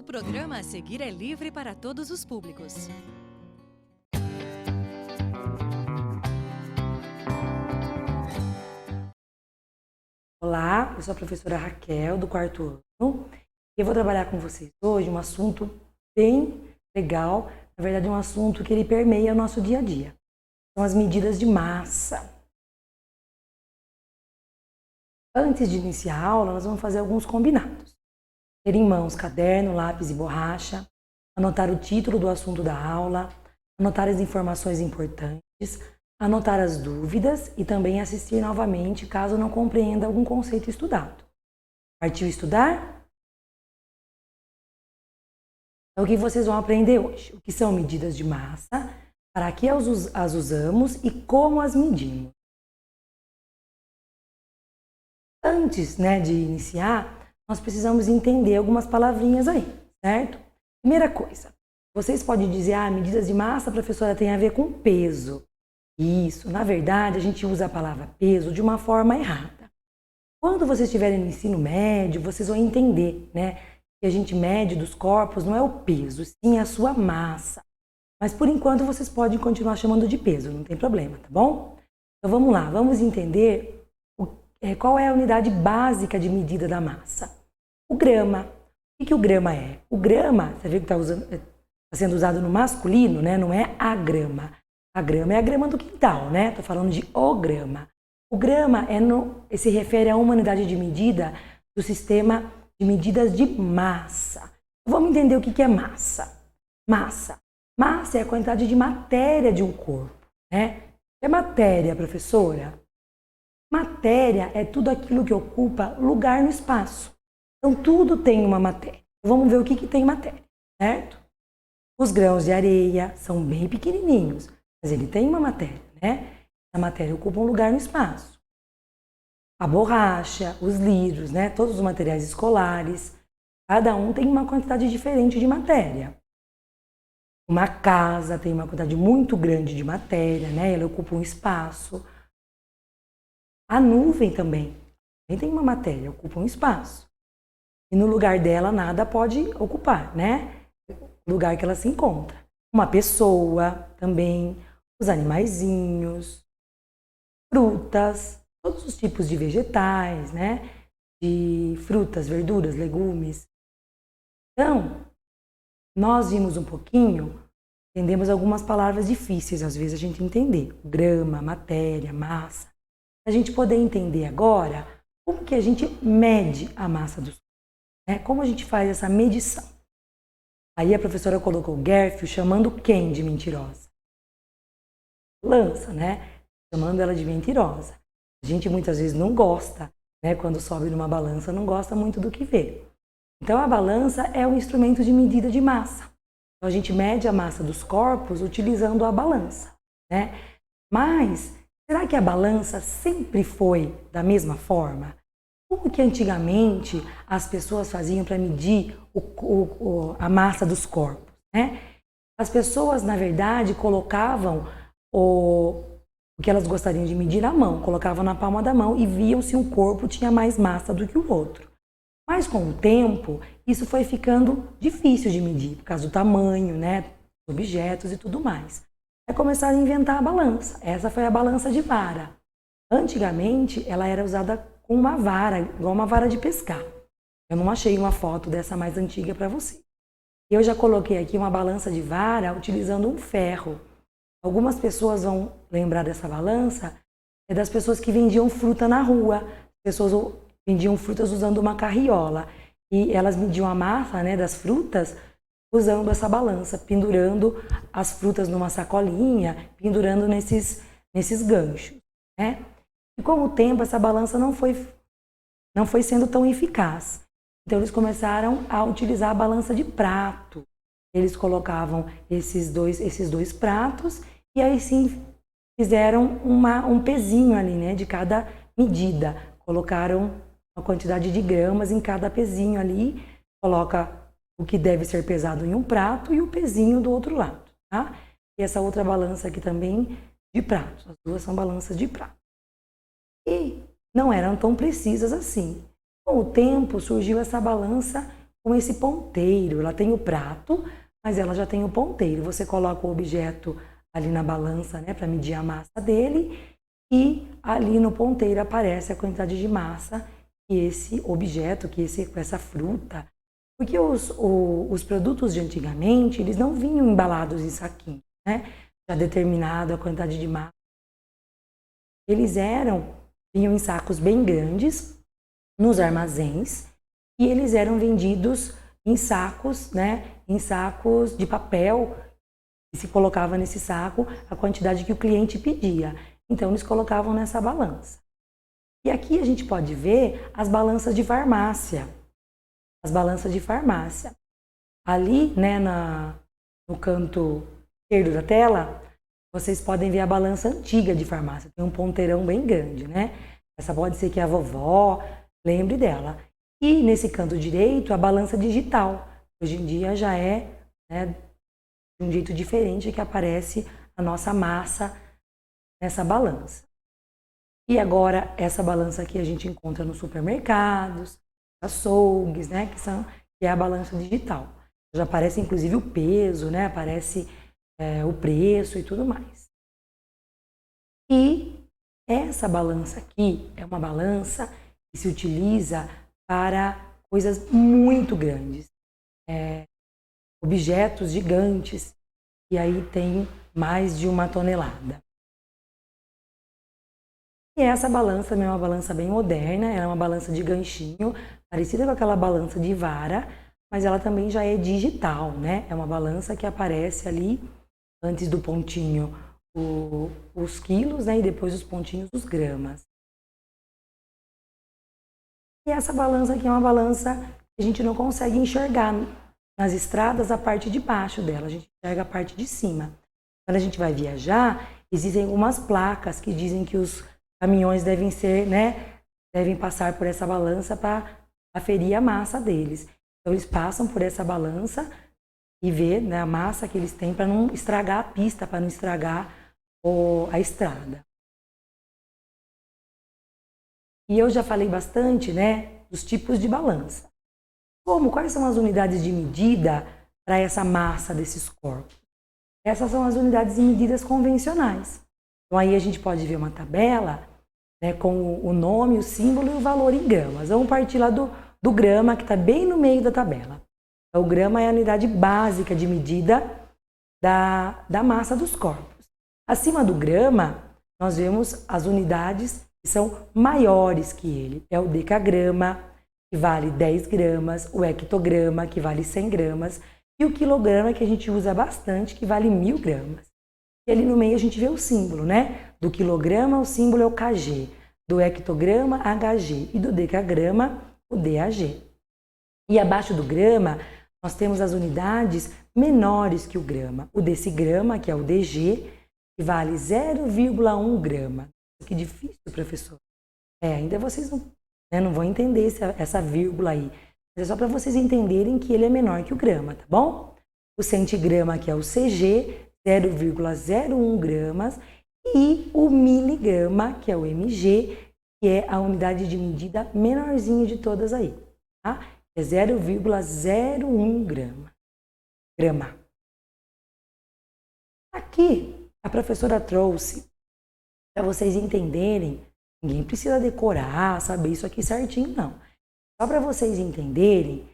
O programa a seguir é livre para todos os públicos. Olá, eu sou a professora Raquel, do quarto ano, e eu vou trabalhar com vocês hoje um assunto bem legal, na verdade um assunto que ele permeia o nosso dia a dia. São as medidas de massa. Antes de iniciar a aula, nós vamos fazer alguns combinados. Ter em mãos caderno, lápis e borracha, anotar o título do assunto da aula, anotar as informações importantes, anotar as dúvidas e também assistir novamente caso não compreenda algum conceito estudado. Partiu estudar? Então, o que vocês vão aprender hoje? O que são medidas de massa, para que as usamos e como as medimos. Antes, de iniciar, nós precisamos entender algumas palavrinhas aí, certo? Primeira coisa, vocês podem dizer, medidas de massa, professora, tem a ver com peso. Isso, na verdade, a gente usa a palavra peso de uma forma errada. Quando vocês estiverem no ensino médio, vocês vão entender, que a gente mede dos corpos não é o peso, sim a sua massa. Mas por enquanto vocês podem continuar chamando de peso, não tem problema, tá bom? Então vamos lá, vamos entender qual é a unidade básica de medida da massa. O grama. O que o grama é? O grama, você viu que está sendo usado no masculino, não é a grama. A grama é a grama do quintal, Estou falando de o grama. O grama se refere a uma unidade de medida do sistema de medidas de massa. Vamos entender o que é massa. Massa é a quantidade de matéria de um corpo, É matéria, professora? Matéria é tudo aquilo que ocupa lugar no espaço. Então, tudo tem uma matéria. Vamos ver o que tem matéria, certo? Os grãos de areia são bem pequenininhos, mas ele tem uma matéria, A matéria ocupa um lugar no espaço. A borracha, os livros, Todos os materiais escolares, cada um tem uma quantidade diferente de matéria. Uma casa tem uma quantidade muito grande de matéria, Ela ocupa um espaço. A nuvem também tem uma matéria, ocupa um espaço. E no lugar dela nada pode ocupar, O lugar que ela se encontra. Uma pessoa também, os animaizinhos, frutas, todos os tipos de vegetais, De frutas, verduras, legumes. Então, nós vimos um pouquinho, entendemos algumas palavras difíceis às vezes a gente entender. Grama, matéria, massa. A gente poder entender agora como que a gente mede a massa dos corpos, Como a gente faz essa medição. Aí a professora colocou Gerfel chamando quem de mentirosa? Lança, Chamando ela de mentirosa. A gente muitas vezes não gosta, Quando sobe numa balança, não gosta muito do que vê. Então a balança é um instrumento de medida de massa. Então a gente mede a massa dos corpos utilizando a balança, Mas será que a balança sempre foi da mesma forma? Como que antigamente as pessoas faziam para medir a massa dos corpos? As pessoas, na verdade, colocavam o que elas gostariam de medir na mão, colocavam na palma da mão e viam se um corpo tinha mais massa do que o outro. Mas com o tempo, isso foi ficando difícil de medir, por causa do tamanho, dos objetos e tudo mais. Aí começaram a inventar a balança. Essa foi a balança de vara. Antigamente, ela era usada com uma vara, igual uma vara de pescar. Eu não achei uma foto dessa mais antiga para você. Eu já coloquei aqui uma balança de vara utilizando um ferro. Algumas pessoas vão lembrar dessa balança, é das pessoas que vendiam fruta na rua. As pessoas vendiam frutas usando uma carriola. E elas mediam a massa, das frutas usando essa balança, pendurando as frutas numa sacolinha, pendurando nesses ganchos, E com o tempo essa balança não foi sendo tão eficaz. Então eles começaram a utilizar a balança de prato. Eles colocavam esses dois pratos e aí sim fizeram um pezinho ali, de cada medida. Colocaram uma quantidade de gramas em cada pezinho ali, coloca o que deve ser pesado em um prato e o pezinho do outro lado, E essa outra balança aqui também de prato. As duas são balanças de prato. E não eram tão precisas assim. Com o tempo surgiu essa balança com esse ponteiro. Ela tem o prato, mas ela já tem o ponteiro. Você coloca o objeto ali na balança, né, para medir a massa dele, e ali no ponteiro aparece a quantidade de massa que esse objeto, essa fruta. Porque os produtos de antigamente, eles não vinham embalados em saquinho, né? Já determinado a quantidade de massa. Eles vinham em sacos bem grandes, nos armazéns, e eles eram vendidos em sacos, né? Em sacos de papel, e se colocava nesse saco a quantidade que o cliente pedia. Então, eles colocavam nessa balança. E aqui a gente pode ver as balanças de farmácia. As balanças de farmácia. Ali, né, no canto esquerdo da tela, vocês podem ver a balança antiga de farmácia. Tem um ponteirão bem grande, né? Essa pode ser que a vovó lembre dela. E nesse canto direito, a balança digital. Hoje em dia já é, né, de um jeito diferente que aparece a nossa massa nessa balança. E agora, essa balança aqui a gente encontra nos supermercados, açougues, né, que é a balança digital. Já aparece inclusive o peso, né, aparece o preço e tudo mais. E essa balança aqui é uma balança que se utiliza para coisas muito grandes, objetos gigantes, e aí tem mais de 1 tonelada. E essa balança é uma balança bem moderna, ela é uma balança de ganchinho, parecida com aquela balança de vara, mas ela também já é digital, né? É uma balança que aparece ali, antes do pontinho, os quilos, né? E depois os pontinhos, os gramas. E essa balança aqui é uma balança que a gente não consegue enxergar nas estradas a parte de baixo dela, a gente enxerga a parte de cima. Quando a gente vai viajar, existem algumas placas que dizem que os caminhões devem passar por essa balança para aferir a massa deles. Então, eles passam por essa balança e ver, né, a massa que eles têm para não estragar a pista, para não estragar a estrada. E eu já falei bastante, né, dos tipos de balança. Quais são as unidades de medida para essa massa desses corpos? Essas são as unidades de medidas convencionais. Então, aí a gente pode ver uma tabela, né, com o nome, o símbolo e o valor em gramas. Vamos partir lá do grama, que está bem no meio da tabela. Então, o grama é a unidade básica de medida da massa dos corpos. Acima do grama, nós vemos as unidades que são maiores que ele. É o decagrama, que vale 10 gramas, o hectograma, que vale 100 gramas, e o quilograma, que a gente usa bastante, que vale 1000 gramas. E ali no meio a gente vê o símbolo, né? Do quilograma, o símbolo é o kg, do hectograma, hg, e do decagrama, o DAG. E abaixo do grama, nós temos as unidades menores que o grama. O decigrama, que é o DG, que vale 0,1 grama. Que difícil, professor. Ainda vocês não vão entender essa vírgula aí. Mas é só para vocês entenderem que ele é menor que o grama, tá bom? O centigrama, que é o CG, 0,01 gramas. E o miligrama, que é o MG, que é a unidade de medida menorzinha de todas aí, tá? É 0,01 grama. Aqui, a professora trouxe para vocês entenderem, ninguém precisa decorar, saber isso aqui certinho, não. Só para vocês entenderem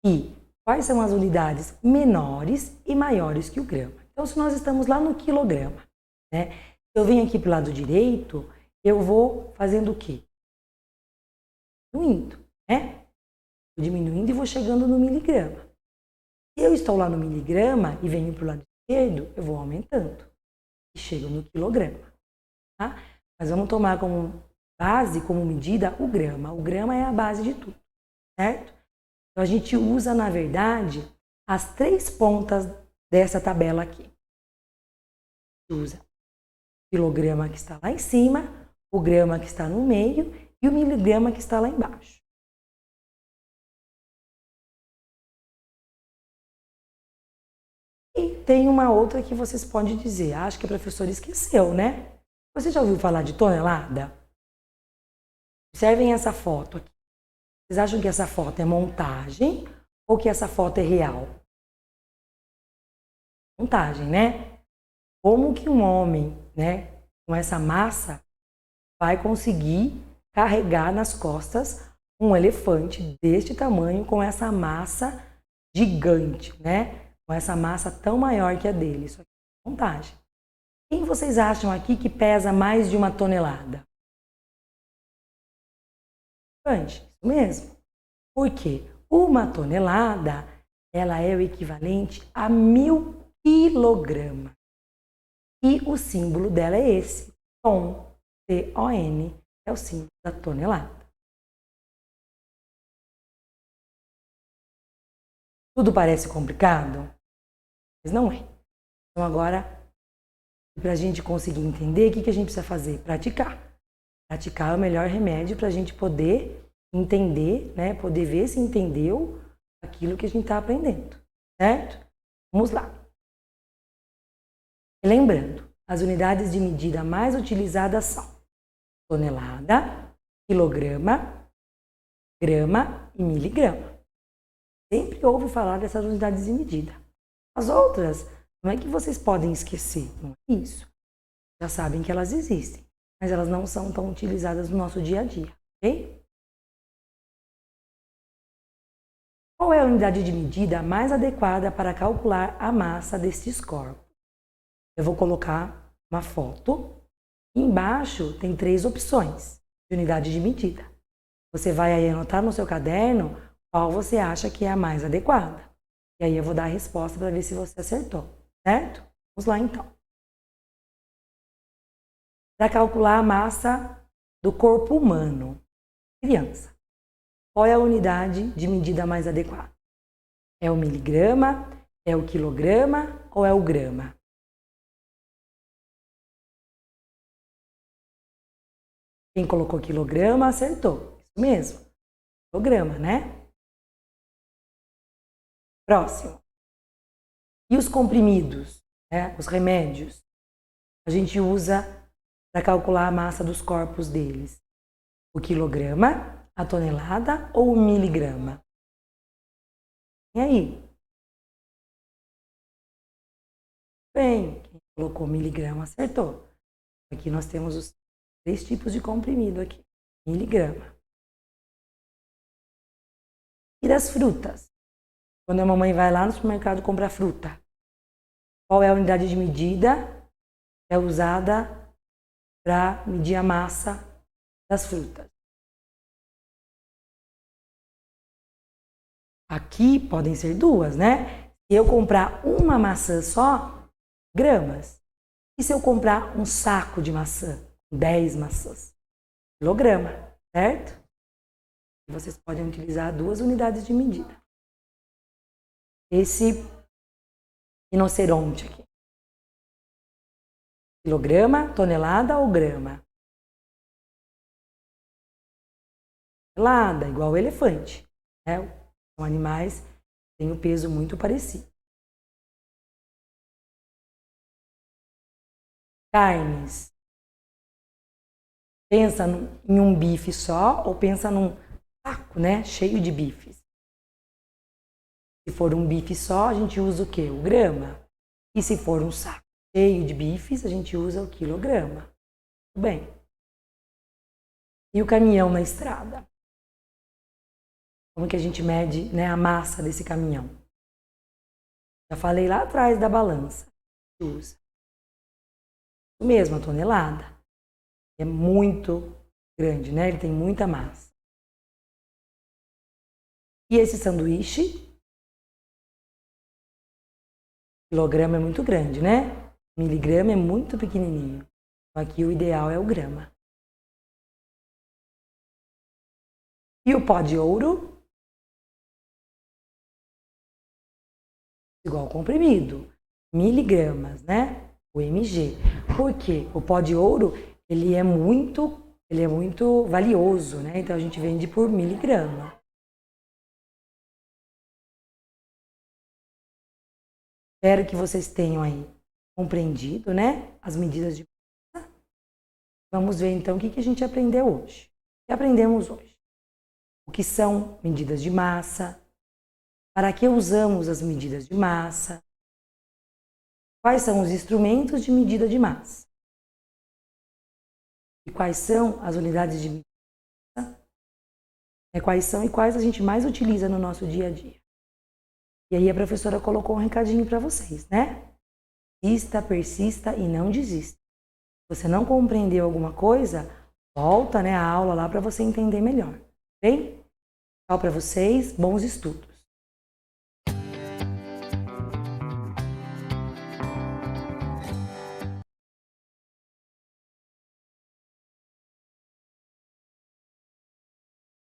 que quais são as unidades menores e maiores que o grama. Então, se nós estamos lá no quilograma, né? Se eu venho aqui para o lado direito, eu vou fazendo o quê? Diminuindo, né? Vou diminuindo e vou chegando no miligrama. Se eu estou lá no miligrama e venho para o lado esquerdo, eu vou aumentando e chego no quilograma, tá? Mas vamos tomar como base, como medida, o grama. O grama é a base de tudo, certo? Então, a gente usa, na verdade, as 3 pontas dessa tabela aqui. A gente usa o quilograma que está lá em cima, o grama que está no meio e o miligrama que está lá embaixo. E tem uma outra que vocês podem dizer, acho que a professora esqueceu, né? Você já ouviu falar de tonelada? Observem essa foto aqui. Vocês acham que essa foto é montagem ou que essa foto é real? Montagem, né? Como que um homem, né, com essa massa vai conseguir carregar nas costas um elefante deste tamanho com essa massa gigante, né? Com essa massa tão maior que a dele. Isso aqui é montagem. Quem vocês acham aqui que pesa mais de 1 tonelada? Isso mesmo. Por quê? 1 tonelada, ela é o equivalente a 1000 quilogramas. E o símbolo dela é esse, ton, T-O-N, é o símbolo da tonelada. Tudo parece complicado? Mas não é. Então agora, para a gente conseguir entender, o que a gente precisa fazer? Praticar. Praticar é o melhor remédio para a gente poder entender, né? Poder ver se entendeu aquilo que a gente está aprendendo, certo? Vamos lá. Lembrando, as unidades de medida mais utilizadas são tonelada, quilograma, grama e miligrama. Sempre ouve falar dessas unidades de medida. As outras, não é que vocês podem esquecer, não é isso. Já sabem que elas existem, mas elas não são tão utilizadas no nosso dia a dia, ok? Qual é a unidade de medida mais adequada para calcular a massa destes corpos? Eu vou colocar uma foto. Embaixo tem 3 opções de unidade de medida. Você vai aí anotar no seu caderno qual você acha que é a mais adequada. E aí eu vou dar a resposta para ver se você acertou, certo? Vamos lá então. Para calcular a massa do corpo humano, criança, qual é a unidade de medida mais adequada? É o miligrama, é o quilograma ou é o grama? Quem colocou quilograma acertou. Isso mesmo. Quilograma, né? Próximo. E os comprimidos, né? Os remédios? A gente usa para calcular a massa dos corpos deles. O quilograma, a tonelada ou o miligrama? E aí? Bem, quem colocou miligrama acertou. Aqui nós temos os 3 tipos de comprimido aqui. Miligrama. E das frutas? Quando a mamãe vai lá no supermercado comprar fruta, qual é a unidade de medida que é usada para medir a massa das frutas? Aqui podem ser 2, né? Se eu comprar uma maçã só, gramas. E se eu comprar um saco de maçã, 10 maçãs? Quilograma, certo? E vocês podem utilizar 2 unidades de medida. Esse rinoceronte aqui. Quilograma, tonelada ou grama? Tonelada, igual o elefante, né? São animais que têm um peso muito parecido. Carnes. Pensa em um bife só ou pensa num saco, né? Cheio de bifes. Se for um bife só, a gente usa o quê? O grama. E se for um saco cheio de bifes, a gente usa o quilograma. Tudo bem. E o caminhão na estrada? Como que a gente mede, né, a massa desse caminhão? Já falei lá atrás da balança. A gente usa. O mesmo, a tonelada. É muito grande, né? Ele tem muita massa. E esse sanduíche? Quilograma é muito grande, né? Miligrama é muito pequenininho. Aqui o ideal é o grama. E o pó de ouro? Igual ao comprimido. Miligramas, né? O mg. Por quê? O pó de ouro, ele é muito valioso, né? Então a gente vende por miligrama. Espero que vocês tenham aí compreendido, né? As medidas de massa. Vamos ver então o que a gente aprendeu hoje. O que aprendemos hoje? O que são medidas de massa? Para que usamos as medidas de massa? Quais são os instrumentos de medida de massa? E quais são as unidades de medida? Quais são e quais a gente mais utiliza no nosso dia a dia? E aí a professora colocou um recadinho para vocês, né? Persista e não desista. Se você não compreendeu alguma coisa, volta, a aula lá para você entender melhor, bem? Tchau para vocês, bons estudos.